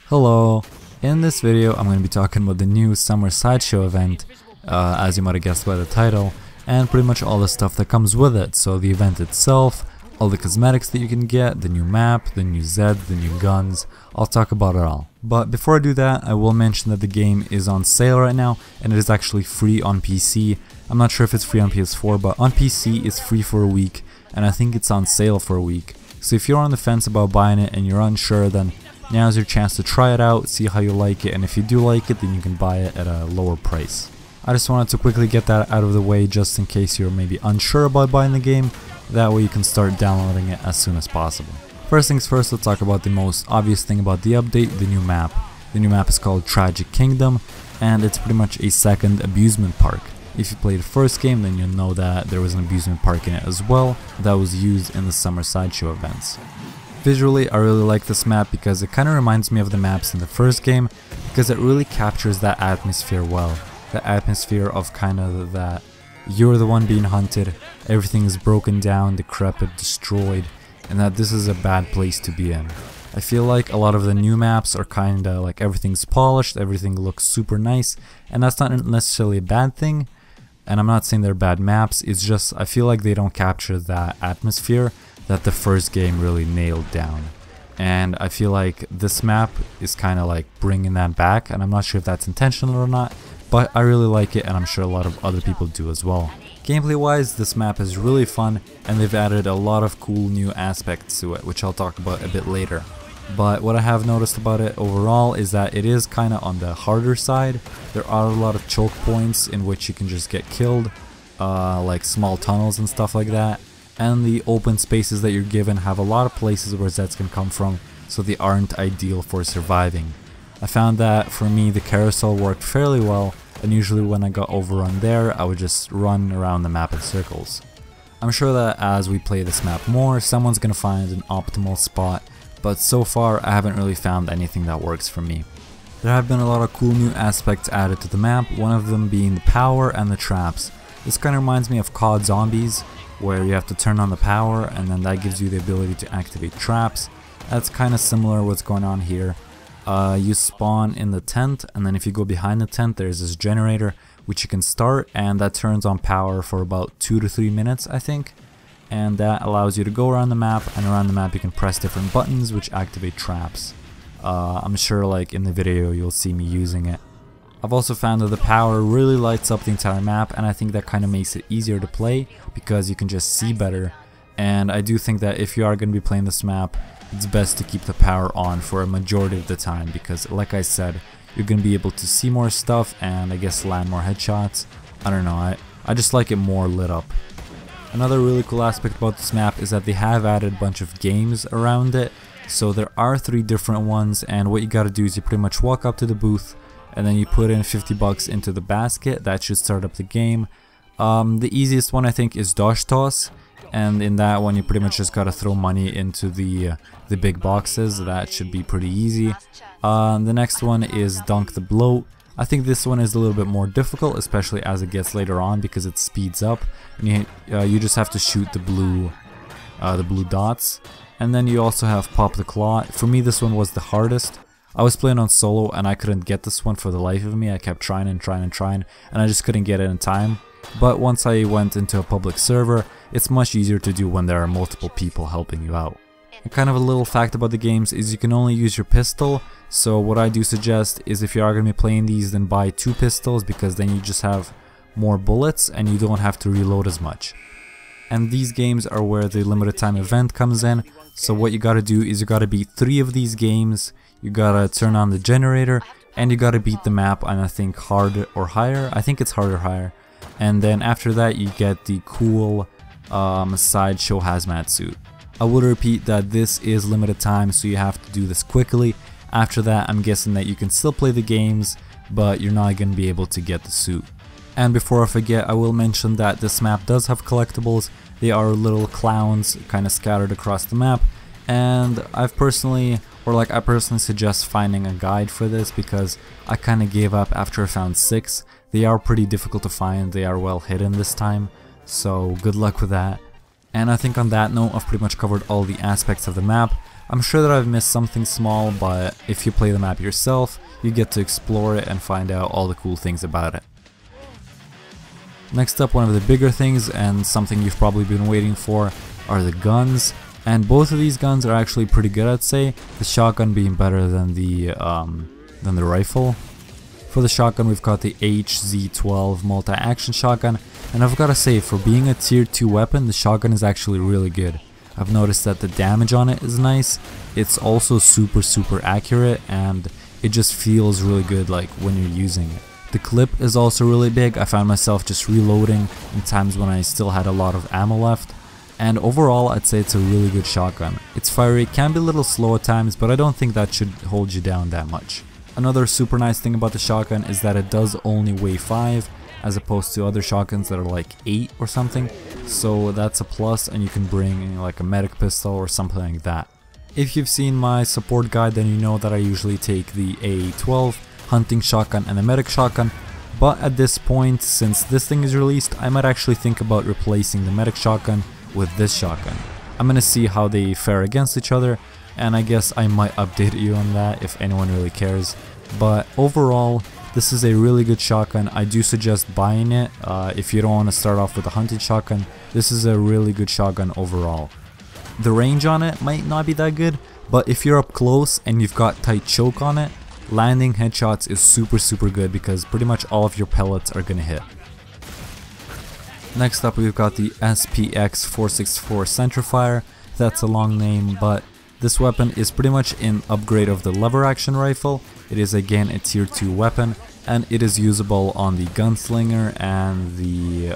Hello, in this video I'm going to be talking about the new Summer Sideshow Event, as you might have guessed by the title, and pretty much all the stuff that comes with it. So the event itself, all the cosmetics that you can get, the new map, the new zeds, the new guns, I'll talk about it all. But before I do that, I will mention that the game is on sale right now, and it is actually free on PC. I'm not sure if it's free on PS4, but on PC it's free for a week, and I think it's on sale for a week. So if you're on the fence about buying it and you're unsure, then now's your chance to try it out, see how you like it, and if you do like it, then you can buy it at a lower price. I just wanted to quickly get that out of the way just in case you're maybe unsure about buying the game. That way you can start downloading it as soon as possible. First things first, let's talk about the most obvious thing about the update, the new map. The new map is called Tragic Kingdom, and it's pretty much a second amusement park. If you played the first game, then you'll know that there was an amusement park in it as well that was used in the Summer Sideshow events. Visually, I really like this map because it kind of reminds me of the maps in the first game, because it really captures that atmosphere well. The atmosphere of kind of that you're the one being hunted, everything is broken down, decrepit, destroyed, and that this is a bad place to be in. I feel like a lot of the new maps are kind of like everything's polished, everything looks super nice, and that's not necessarily a bad thing. And I'm not saying they're bad maps, it's just I feel like they don't capture that atmosphere that the first game really nailed down. And I feel like this map is kind of like bringing that back, and I'm not sure if that's intentional or not, but I really like it and I'm sure a lot of other people do as well. Gameplay wise, this map is really fun and they've added a lot of cool new aspects to it, which I'll talk about a bit later. But what I have noticed about it overall is that it is kind of on the harder side. There are a lot of choke points in which you can just get killed, like small tunnels and stuff like that. And the open spaces that you're given have a lot of places where zeds can come from, so they aren't ideal for surviving. I found that for me the carousel worked fairly well, and usually when I got overrun there, I would just run around the map in circles. I'm sure that as we play this map more, someone's gonna find an optimal spot, but so far I haven't really found anything that works for me. There have been a lot of cool new aspects added to the map, one of them being the power and the traps. This kind of reminds me of COD Zombies, where you have to turn on the power and then that gives you the ability to activate traps. That's kind of similar to what's going on here. You spawn in the tent, and then if you go behind the tent there's this generator which you can start, and that turns on power for about 2 to 3 minutes I think. And that allows you to go around the map, and around the map you can press different buttons which activate traps. I'm sure like in the video you'll see me using it. I've also found that the power really lights up the entire map, and I think that kind of makes it easier to play because you can just see better. And I do think that if you are going to be playing this map, it's best to keep the power on for a majority of the time, because like I said, you're going to be able to see more stuff and I guess land more headshots. I don't know, I just like it more lit up. Another really cool aspect about this map is that they have added a bunch of games around it. So there are 3 different ones, and what you gotta do is you pretty much walk up to the booth and then you put in 50 bucks into the basket. That should start up the game. The easiest one I think is Dosh Toss, and in that one you pretty much just gotta throw money into the big boxes. That should be pretty easy. The next one is Dunk the Bloat. I think this one is a little bit more difficult, especially as it gets later on, because it speeds up and you just have to shoot the blue dots. And then you also have Pop the Claw. For me this one was the hardest. I was playing on solo and I couldn't get this one for the life of me. I kept trying and I just couldn't get it in time. But once I went into a public server, it's much easier to do when there are multiple people helping you out. And kind of a little fact about the games is you can only use your pistol. So what I do suggest is if you are going to be playing these, then buy 2 pistols, because then you just have more bullets and you don't have to reload as much. And these games are where the limited time event comes in. So what you gotta do is you gotta beat 3 of these games, you gotta turn on the generator, and you gotta beat the map on I think hard or higher. I think it's hard or higher. And then after that you get the cool sideshow hazmat suit. I will repeat that this is limited time, so you have to do this quickly. After that I'm guessing that you can still play the games, but you're not gonna be able to get the suit. And before I forget, I will mention that this map does have collectibles. They are little clowns kind of scattered across the map, and I personally suggest finding a guide for this, because I kind of gave up after I found 6. They are pretty difficult to find, they are well hidden this time, so good luck with that. And I think on that note I've pretty much covered all the aspects of the map. I'm sure that I've missed something small, but if you play the map yourself, you get to explore it and find out all the cool things about it. Next up, one of the bigger things and something you've probably been waiting for are the guns. And both of these guns are actually pretty good, I'd say. The shotgun being better than the rifle. For the shotgun, we've got the HZ12 multi-action shotgun, and I've got to say, for being a tier 2 weapon, the shotgun is actually really good. I've noticed that the damage on it is nice. It's also super accurate, and it just feels really good like when you're using it. The clip is also really big. I found myself just reloading in times when I still had a lot of ammo left. And overall, I'd say it's a really good shotgun. It's fiery, it can be a little slow at times, but I don't think that should hold you down that much. Another super nice thing about the shotgun is that it does only weigh 5, as opposed to other shotguns that are like 8 or something. So that's a plus, and you can bring like a medic pistol or something like that. If you've seen my support guide, then you know that I usually take the AA-12, hunting shotgun, and the medic shotgun. But at this point, since this thing is released, I might actually think about replacing the medic shotgun with this shotgun. I'm gonna see how they fare against each other, and I guess I might update you on that if anyone really cares. But overall, this is a really good shotgun. I do suggest buying it if you don't want to start off with a hunting shotgun. This is a really good shotgun overall. The range on it might not be that good, but if you're up close and you've got tight choke on it, landing headshots is super good because pretty much all of your pellets are gonna hit. Next up, we've got the SPX464 centrefire. That's a long name, but this weapon is pretty much an upgrade of the lever action rifle. It is again a tier 2 weapon, and it is usable on the Gunslinger and the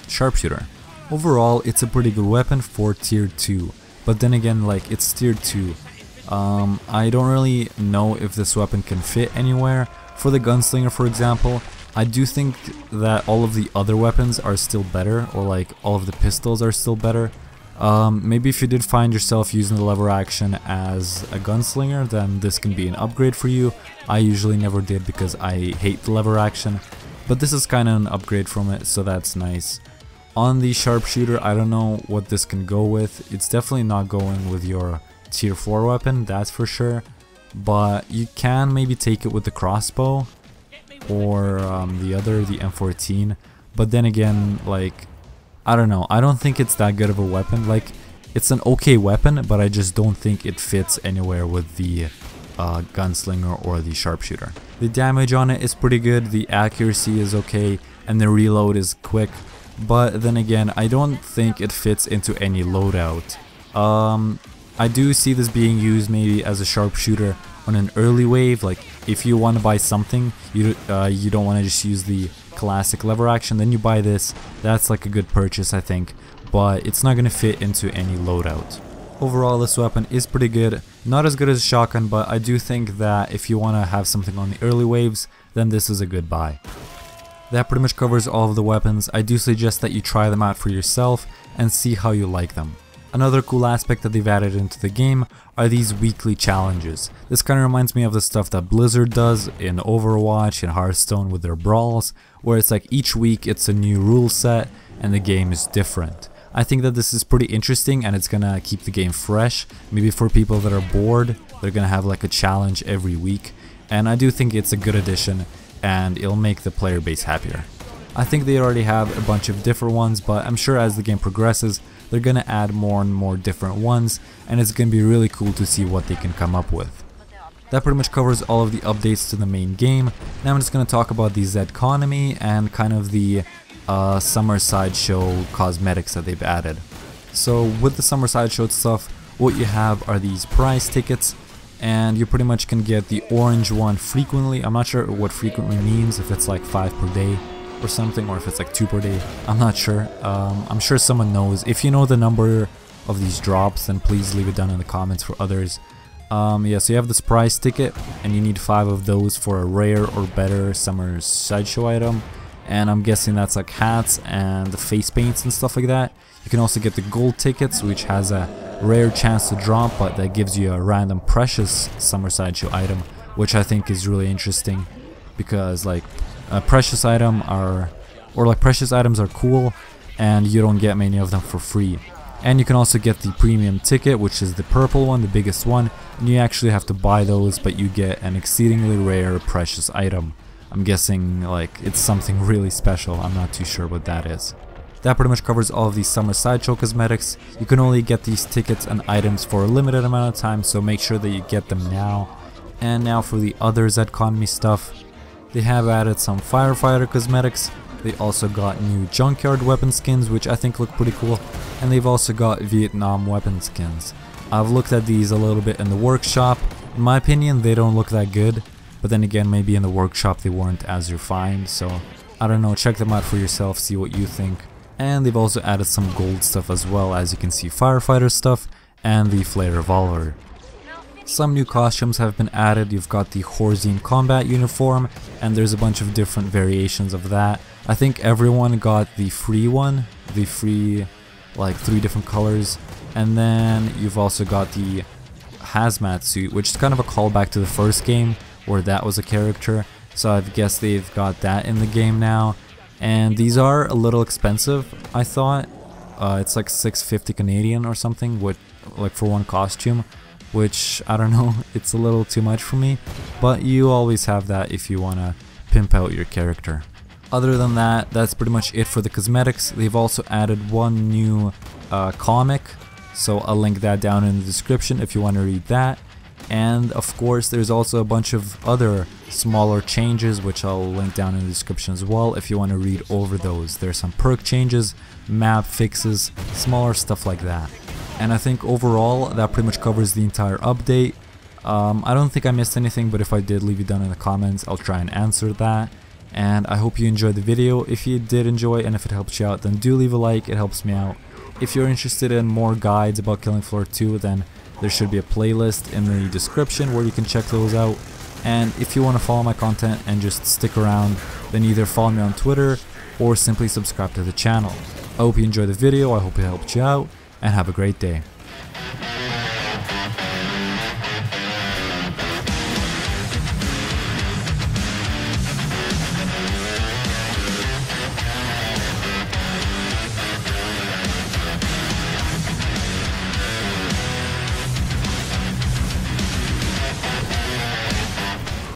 sharpshooter. Overall, it's a pretty good weapon for tier 2, but then again, like, it's tier 2. I don't really know if this weapon can fit anywhere. For the Gunslinger, for example, I do think that all of the other weapons are still better, or like all of the pistols are still better. Maybe if you did find yourself using the lever action as a gunslinger, then this can be an upgrade for you. I usually never did because I hate the lever action, but this is kind of an upgrade from it, so that's nice. On the sharpshooter, I don't know what this can go with. It's definitely not going with your tier 4 weapon, that's for sure, but you can maybe take it with the crossbow or the M14, but then again, like, I don't know, I don't think it's that good of a weapon. Like, it's an okay weapon, but I just don't think it fits anywhere with the gunslinger or the sharpshooter. The damage on it is pretty good, the accuracy is okay, and the reload is quick, but then again, I don't think it fits into any loadout. I do see this being used maybe as a sharpshooter on an early wave, like if you want to buy something, you don't want to just use the classic lever action, then you buy this. That's like a good purchase, I think, but it's not going to fit into any loadout. Overall, this weapon is pretty good, not as good as a shotgun, but I do think that if you want to have something on the early waves, then this is a good buy. That pretty much covers all of the weapons. I do suggest that you try them out for yourself and see how you like them. Another cool aspect that they've added into the game are these weekly challenges. This kind of reminds me of the stuff that Blizzard does in Overwatch and Hearthstone with their brawls, where it's like each week it's a new rule set and the game is different. I think that this is pretty interesting, and it's gonna keep the game fresh. Maybe for people that are bored, they're gonna have like a challenge every week, and I do think it's a good addition and it'll make the player base happier. I think they already have a bunch of different ones, but I'm sure as the game progresses, they're gonna add more and more different ones, and it's gonna be really cool to see what they can come up with. That pretty much covers all of the updates to the main game. Now I'm just gonna talk about the zedconomy and kind of the Summer Sideshow Cosmetics that they've added. So with the Summer Sideshow stuff, what you have are these prize tickets, and you pretty much can get the orange one frequently. I'm not sure what frequently means, if it's like 5 per day or something, or if it's like 2 per day. I'm not sure. I'm sure someone knows. If you know the number of these drops, then please leave it down in the comments for others. Yeah, so you have this prize ticket, and you need 5 of those for a rare or better Summer Sideshow item. And I'm guessing that's like hats and the face paints and stuff like that. You can also get the gold tickets, which has a rare chance to drop, but that gives you a random precious Summer Sideshow item, which I think is really interesting, because like precious items are cool, and you don't get many of them for free. And you can also get the premium ticket, which is the purple one, the biggest one, and you actually have to buy those, but you get an exceedingly rare precious item. I'm guessing like it's something really special. I'm not too sure what that is. That pretty much covers all of these Summer Sideshow cosmetics. You can only get these tickets and items for a limited amount of time, so make sure that you get them now. And now for the other zedconomy stuff. They have added some Firefighter Cosmetics. They also got new junkyard weapon skins, which I think look pretty cool. And they've also got Vietnam weapon skins. I've looked at these a little bit in the workshop. In my opinion, they don't look that good. But then again, maybe in the workshop they weren't as refined. So, I don't know, check them out for yourself, see what you think. And they've also added some gold stuff as well, as you can see firefighter stuff and the flare revolver. Some new costumes have been added. You've got the Horzine combat uniform, and there's a bunch of different variations of that. I think everyone got the free one, the free like 3 different colors, and then you've also got the hazmat suit, which is kind of a callback to the first game where that was a character, so I guess they've got that in the game now. And these are a little expensive, I thought. It's like $6.50 Canadian or something, with like for one costume, which I don't know, it's a little too much for me, but you always have that if you want to pimp out your character. Other than that, that's pretty much it for the cosmetics. They've also added one new comic, so I'll link that down in the description if you want to read that. And of course there's also a bunch of other smaller changes, which I'll link down in the description as well if you want to read over those. There's some perk changes, map fixes, smaller stuff like that. And I think overall that pretty much covers the entire update. I don't think I missed anything, but if I did, leave it down in the comments. I'll try and answer that. And I hope you enjoyed the video. If you did enjoy and if it helped you out, then do leave a like, it helps me out. If you're interested in more guides about Killing Floor 2, then there should be a playlist in the description where you can check those out. And if you want to follow my content and just stick around, then either follow me on Twitter or simply subscribe to the channel. I hope you enjoyed the video, I hope it helped you out, and have a great day.